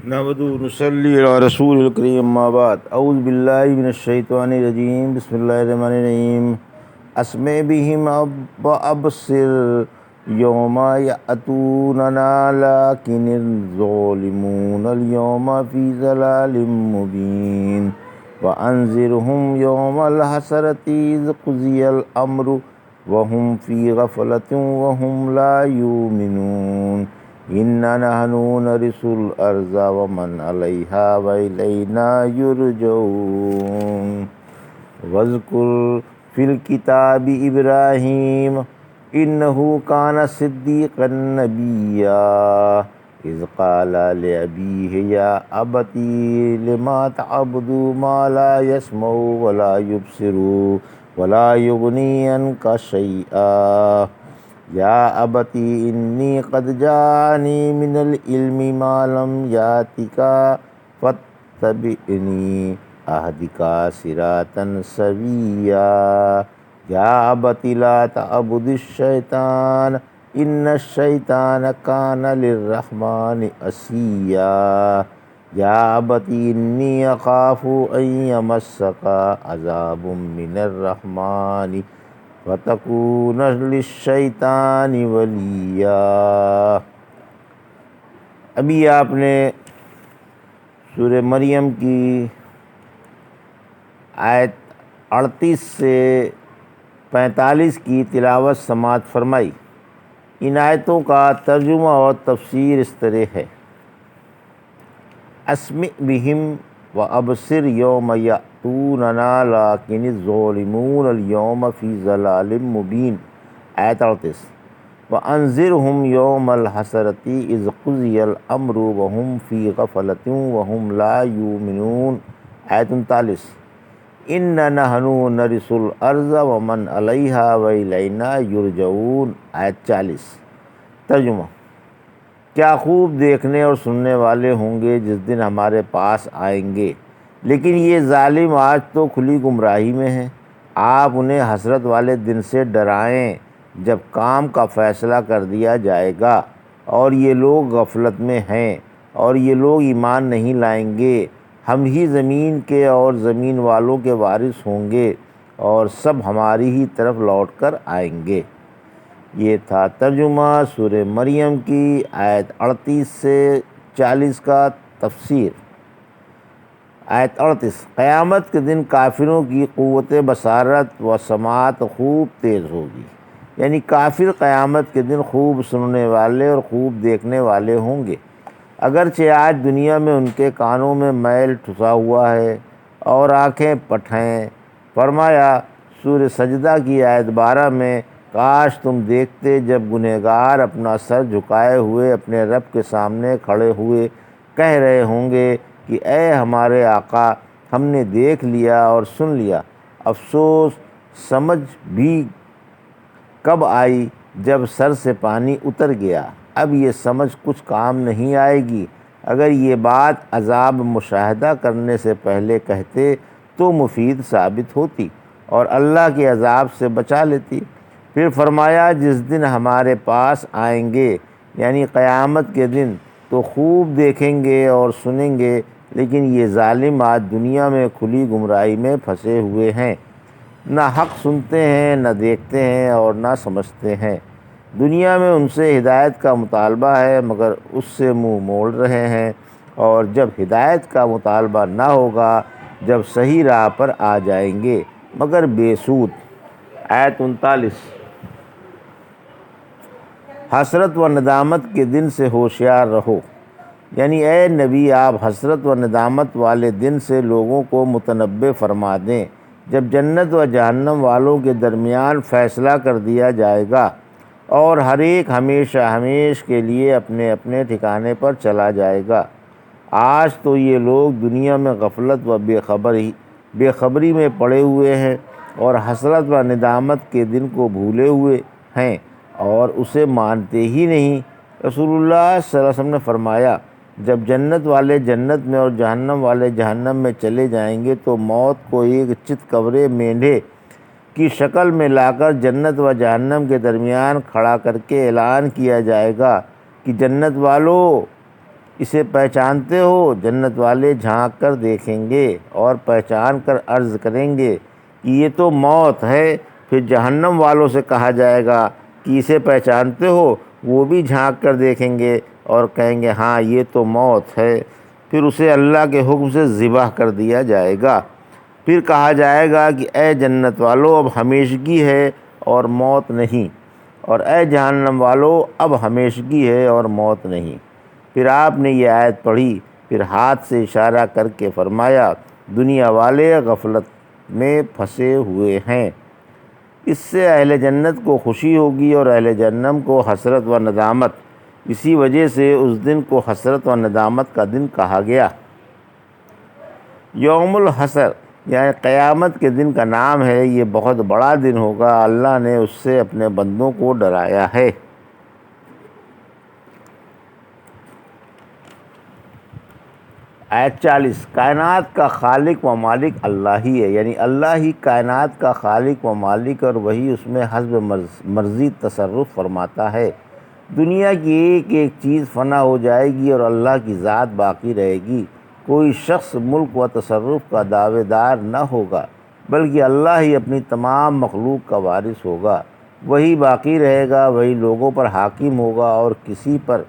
نحمدہ و نصلی علی رسول الکریم اما بعد اعوذ باللہ من الشیطان الرجیم بسم اللہ الرحمن الرحیم اسمع بہم وابصر یوم یأتوننا لیکن الظالمون اليوم فی ضلال مبین وانذرہم یوم الحسرۃ اذ قضی الامر وہم فی غفلۃ وہم لا یؤمنون اِنَّا نَحْنُ نَرِثُ الْأَرْضَ وَمَنْ عَلَيْهَا وَإِلَيْنَا يُرْجَعُونَ وَاذْكُرْ فِي الْكِتَابِ إِبْرَاهِيمَ إِنَّهُ كَانَ صِدِّيقًا نَبِيًّا إِذْ قَالَ لِأَبِيهِ يَا أَبَتِ لِمَ تَعْبُدُ مَا لَا يَسْمَعُ وَلَا يُبْصِرُ وَلَا يُغْنِي عَنْكَ شَيْئًا یا ابتی انی قد جاءنی من العلم ما لم یاتک فاتبعنی اہدک صراطا سویا یا ابتی لا تعبد الشیطان ان الشیطان کان للرحمن عصیا یا ابتی انی اخاف ان یمسک عذاب من الرحمن وَتَكُونَ لِلشَّيْطَانِ وَلِيًّا۔ ابھی آپ نے سورہ مریم کی آیت 38 سے 45 کی تلاوت سماعت فرمائی۔ ان آیتوں کا ترجمہ اور تفسیر اس طرح ہے: اسمع بہم وابصر یوم یأتوننا لیکن الظالمون اليوم فی ضلال مبین، آیت 38۔ وانذرہم یوم الحسرۃ اذ قضی الامر وہم فی غفلۃ وہم لا یؤمنون، آیت 39۔ اِنَّا نَحْنُ نَرِثُ الْأَرْضَ وَمَنْ عَلَيْهَا وَإِلَيْنَا يُرْجَعُونَ، آیت 40۔ ترجمہ: کیا خوب دیکھنے اور سننے والے ہوں گے جس دن ہمارے پاس آئیں گے، لیکن یہ ظالم آج تو کھلی گمراہی میں ہیں۔ آپ انہیں حسرت والے دن سے ڈرائیں جب کام کا فیصلہ کر دیا جائے گا اور یہ لوگ غفلت میں ہیں اور یہ لوگ ایمان نہیں لائیں گے۔ ہم ہی زمین کے اور زمین والوں کے وارث ہوں گے اور سب ہماری ہی طرف لوٹ کر آئیں گے۔ یہ تھا ترجمہ سورہ مریم کی آیت 38 سے 40 کا تفسیر۔ آیت 38: قیامت کے دن کافروں کی قوت بصارت و سماعت خوب تیز ہوگی، یعنی کافر قیامت کے دن خوب سننے والے اور خوب دیکھنے والے ہوں گے، اگرچہ آج دنیا میں ان کے کانوں میں میل ٹھسا ہوا ہے اور آنکھیں پٹ ہیں۔ فرمایا سورہ سجدہ کی آیت 12 میں: کاش تم دیکھتے جب گنہگار اپنا سر جھکائے ہوئے اپنے رب کے سامنے کھڑے ہوئے کہہ رہے ہوں گے کہ اے ہمارے آقا، ہم نے دیکھ لیا اور سن لیا، افسوس سمجھ بھی کب آئی جب سر سے پانی اتر گیا، اب یہ سمجھ کچھ کام نہیں آئے گی۔ اگر یہ بات عذاب مشاہدہ کرنے سے پہلے کہتے تو مفید ثابت ہوتی اور اللہ کے عذاب سے بچا لیتی۔ پھر فرمایا جس دن ہمارے پاس آئیں گے، یعنی قیامت کے دن، تو خوب دیکھیں گے اور سنیں گے، لیکن یہ ظالم آج دنیا میں کھلی گمراہی میں پھنسے ہوئے ہیں، نہ حق سنتے ہیں، نہ دیکھتے ہیں اور نہ سمجھتے ہیں۔ دنیا میں ان سے ہدایت کا مطالبہ ہے مگر اس سے منہ موڑ رہے ہیں، اور جب ہدایت کا مطالبہ نہ ہوگا، جب صحیح راہ پر آ جائیں گے مگر بے سود۔ آیت 39: حسرت و ندامت کے دن سے ہوشیار رہو، یعنی اے نبی آپ حسرت و ندامت والے دن سے لوگوں کو متنبہ فرما دیں جب جنت و جہنم والوں کے درمیان فیصلہ کر دیا جائے گا اور ہر ایک ہمیشہ ہمیش کے لیے اپنے اپنے ٹھکانے پر چلا جائے گا۔ آج تو یہ لوگ دنیا میں غفلت و بے خبری میں پڑے ہوئے ہیں اور حسرت و ندامت کے دن کو بھولے ہوئے ہیں اور اسے مانتے ہی نہیں۔ رسول اللہ صلی اللہ علیہ وسلم نے فرمایا: جب جنت والے جنت میں اور جہنم والے جہنم میں چلے جائیں گے تو موت کو ایک چت کبرے مینڈھے کی شکل میں لا کر جنت و جہنم کے درمیان کھڑا کر کے اعلان کیا جائے گا کہ جنت والو، اسے پہچانتے ہو؟ جنت والے جھانک کر دیکھیں گے اور پہچان کر عرض کریں گے کہ یہ تو موت ہے۔ پھر جہنم والوں سے کہا جائے گا کہ اسے پہچانتے ہو؟ وہ بھی جھانک کر دیکھیں گے اور کہیں گے ہاں یہ تو موت ہے۔ پھر اسے اللہ کے حکم سے ذبح کر دیا جائے گا۔ پھر کہا جائے گا کہ اے جنت والو اب ہمیشگی ہے اور موت نہیں، اور اے جہنم والو اب ہمیشگی ہے اور موت نہیں۔ پھر آپ نے یہ آیت پڑھی، پھر ہاتھ سے اشارہ کر کے فرمایا دنیا والے غفلت میں پھنسے ہوئے ہیں۔ اس سے اہل جنت کو خوشی ہوگی اور اہل جہنم کو حسرت و ندامت۔ اسی وجہ سے اس دن کو حسرت و ندامت کا دن کہا گیا۔ یوم الحشر یعنی قیامت کے دن کا نام ہے۔ یہ بہت بڑا دن ہوگا، اللہ نے اس سے اپنے بندوں کو ڈرایا ہے۔ آیت 40 کائنات کا خالق و مالک اللہ ہی ہے، یعنی اللہ ہی کائنات کا خالق و مالک اور وہی اس میں حسب مرضی تصرف فرماتا ہے۔ دنیا کی ایک ایک چیز فنا ہو جائے گی اور اللہ کی ذات باقی رہے گی۔ کوئی شخص ملک و تصرف کا دعوے دار نہ ہوگا، بلکہ اللہ ہی اپنی تمام مخلوق کا وارث ہوگا۔ وہی باقی رہے گا، وہی لوگوں پر حاکم ہوگا اور کسی پر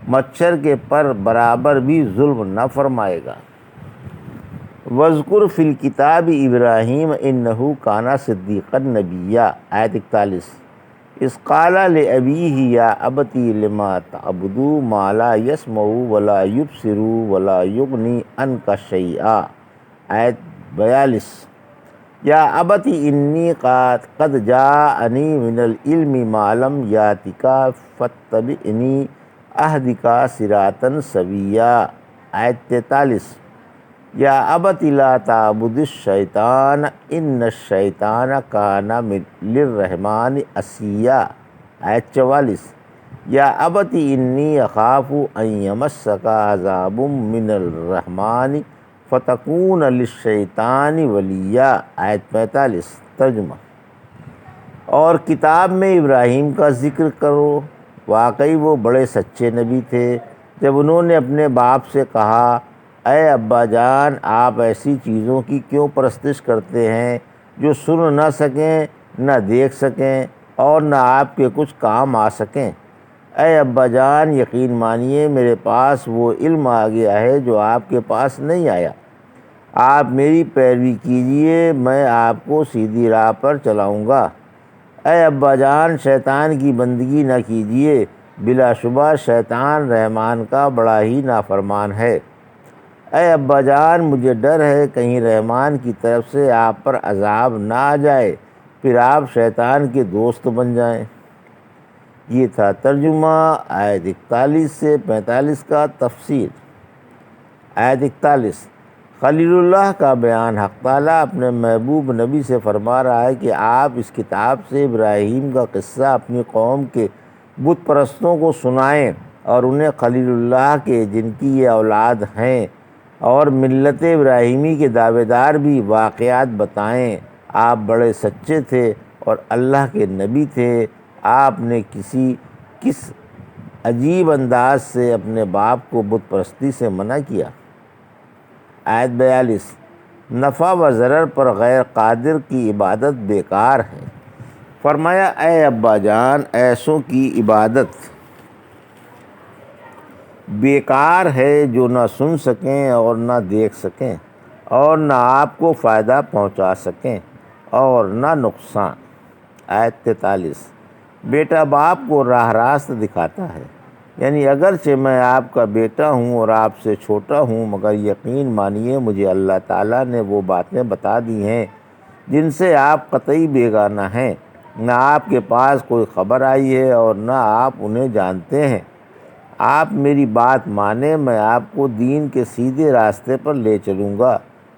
مچھر کے پر برابر بھی ظلم نہ فرمائے گا۔ وَاذْكُرْ فِي الْكِتَابِ إِبْرَاهِيمَ إِنَّهُ كَانَ صِدِّيقًا نَبِيًّا۔ آیت 41 اِذْ قَالَ لِأَبِيهِ يَا أَبَتِ لِمَ تَعْبُدُ مَا لَا يَسْمَعُ وَلَا يُبْصِرُ وَلَا يُغْنِي عَنْكَ شَيْئًا۔ آیت 42 یا ابت انی قد جاءنی من العلم ما لم یاتک فاتبعنی اہدک صراطا سویا۔ آیت 43 یا ابت لا تعبد الشیطان ان الشیطان کان للرحمن عصیا۔ آیت 44 یا ابت انی اخاف ان یمسک عذاب من الرحمن فتکون للشیطان ولیا۔ آیت 45 ترجمہ اور کتاب میں ابراہیم کا ذکر کرو، واقعی وہ بڑے سچے نبی تھے۔ جب انہوں نے اپنے باپ سے کہا اے ابا جان آپ ایسی چیزوں کی کیوں پرستش کرتے ہیں جو سن نہ سکیں نہ دیکھ سکیں اور نہ آپ کے کچھ کام آ سکیں؟ اے ابا جان یقین مانیے میرے پاس وہ علم آ گیا ہے جو آپ کے پاس نہیں آیا۔ آپ میری پیروی کیجئے، میں آپ کو سیدھی راہ پر چلاؤں گا۔ اے ابا جان شیطان کی بندگی نہ کیجئے، بلا شبہ شیطان رحمان کا بڑا ہی نافرمان ہے۔ اے ابا جان مجھے ڈر ہے کہیں رحمان کی طرف سے آپ پر عذاب نہ آ جائے، پھر آپ شیطان کے دوست بن جائیں۔ یہ تھا ترجمہ آیت 41 سے 45 کا تفسیر۔ آیت 41 خلیل اللہ کا بیان۔ حق تعالیٰ اپنے محبوب نبی سے فرما رہا ہے کہ آپ اس کتاب سے ابراہیم کا قصہ اپنی قوم کے بت پرستوں کو سنائیں اور انہیں خلیل اللہ کے جن کی یہ اولاد ہیں اور ملت ابراہیمی کے دعوے دار بھی واقعات بتائیں۔ آپ بڑے سچے تھے اور اللہ کے نبی تھے۔ آپ نے کس عجیب انداز سے اپنے باپ کو بت پرستی سے منع کیا۔ آیت 42 نفع و ضرر پر غیر قادر کی عبادت بیکار ہے۔ فرمایا اے ابا جان ایسوں کی عبادت بیکار ہے جو نہ سن سکیں اور نہ دیکھ سکیں اور نہ آپ کو فائدہ پہنچا سکیں اور نہ نقصان۔ آیت 43 بیٹا باپ کو راہ راست دکھاتا ہے، یعنی اگرچہ میں آپ کا بیٹا ہوں اور آپ سے چھوٹا ہوں، مگر یقین مانیے مجھے اللہ تعالیٰ نے وہ باتیں بتا دی ہیں جن سے آپ قطعی بیگانہ ہیں۔ نہ آپ کے پاس کوئی خبر آئی ہے اور نہ آپ انہیں جانتے ہیں۔ آپ میری بات مانیں، میں آپ کو دین کے سیدھے راستے پر لے چلوں گا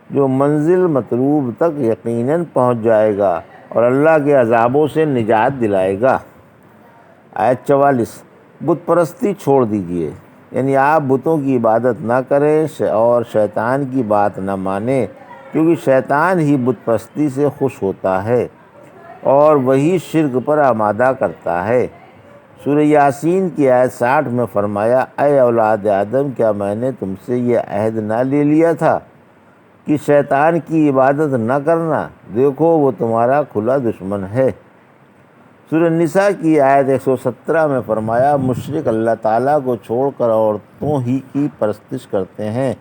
جو منزل مطلوب تک یقیناً پہنچ جائے گا اور اللہ کے عذابوں سے نجات دلائے گا۔ آیت 44 بت پرستی چھوڑ دیجیے، یعنی آپ بتوں کی عبادت نہ کریں اور شیطان کی بات نہ مانیں، کیونکہ شیطان ہی بت پرستی سے خوش ہوتا ہے اور وہی شرک پر آمادہ کرتا ہے۔ سورہ یاسین کی آیت 60 میں فرمایا اے اولاد آدم کیا میں نے تم سے یہ عہد نہ لے لیا تھا کہ شیطان کی عبادت نہ کرنا، دیکھو وہ تمہارا کھلا دشمن ہے۔ سورہ نساء کی آیت 117 میں فرمایا مشرک اللہ تعالیٰ کو چھوڑ کر عورتوں ہی کی پرستش کرتے ہیں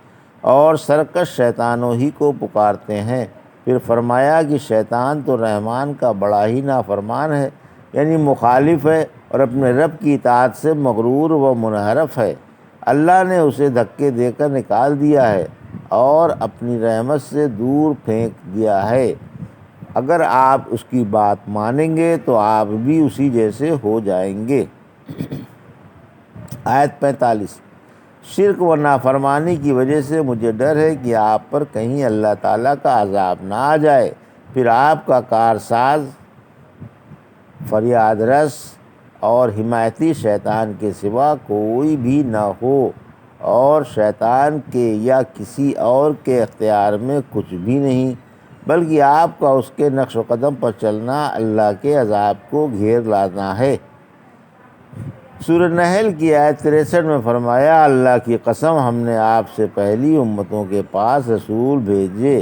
اور سرکش شیطانوں ہی کو پکارتے ہیں۔ پھر فرمایا کہ شیطان تو رحمان کا بڑا ہی نافرمان ہے، یعنی مخالف ہے اور اپنے رب کی اطاعت سے مغرور و منحرف ہے۔ اللہ نے اسے دھکے دے کر نکال دیا ہے اور اپنی رحمت سے دور پھینک دیا ہے۔ اگر آپ اس کی بات مانیں گے تو آپ بھی اسی جیسے ہو جائیں گے۔ آیت 45 شرک و نافرمانی کی وجہ سے مجھے ڈر ہے کہ آپ پر کہیں اللہ تعالیٰ کا عذاب نہ آ جائے، پھر آپ کا کارساز، فریاد رس اور حمایتی شیطان کے سوا کوئی بھی نہ ہو، اور شیطان کے یا کسی اور کے اختیار میں کچھ بھی نہیں، بلکہ آپ کا اس کے نقش و قدم پر چلنا اللہ کے عذاب کو گھیر لانا ہے۔ سورہ نحل کی آیت 63 میں فرمایا اللہ کی قسم ہم نے آپ سے پہلی امتوں کے پاس رسول بھیجے،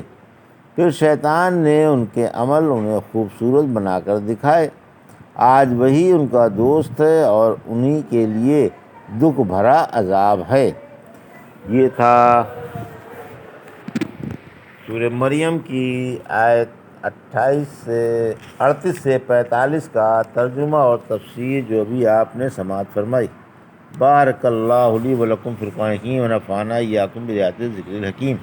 پھر شیطان نے ان کے عمل انہیں خوبصورت بنا کر دکھائے، آج وہی ان کا دوست ہے اور انہی کے لیے دکھ بھرا عذاب ہے۔ یہ تھا سورہ مریم کی آیت 38 سے 45 کا ترجمہ اور تفسیر جو بھی آپ نے سماعت فرمائی۔ بارک اللہ لی و لکم فی القرآن الحکیم و نفعنی ایاکم بآیات الذکر الحکیم۔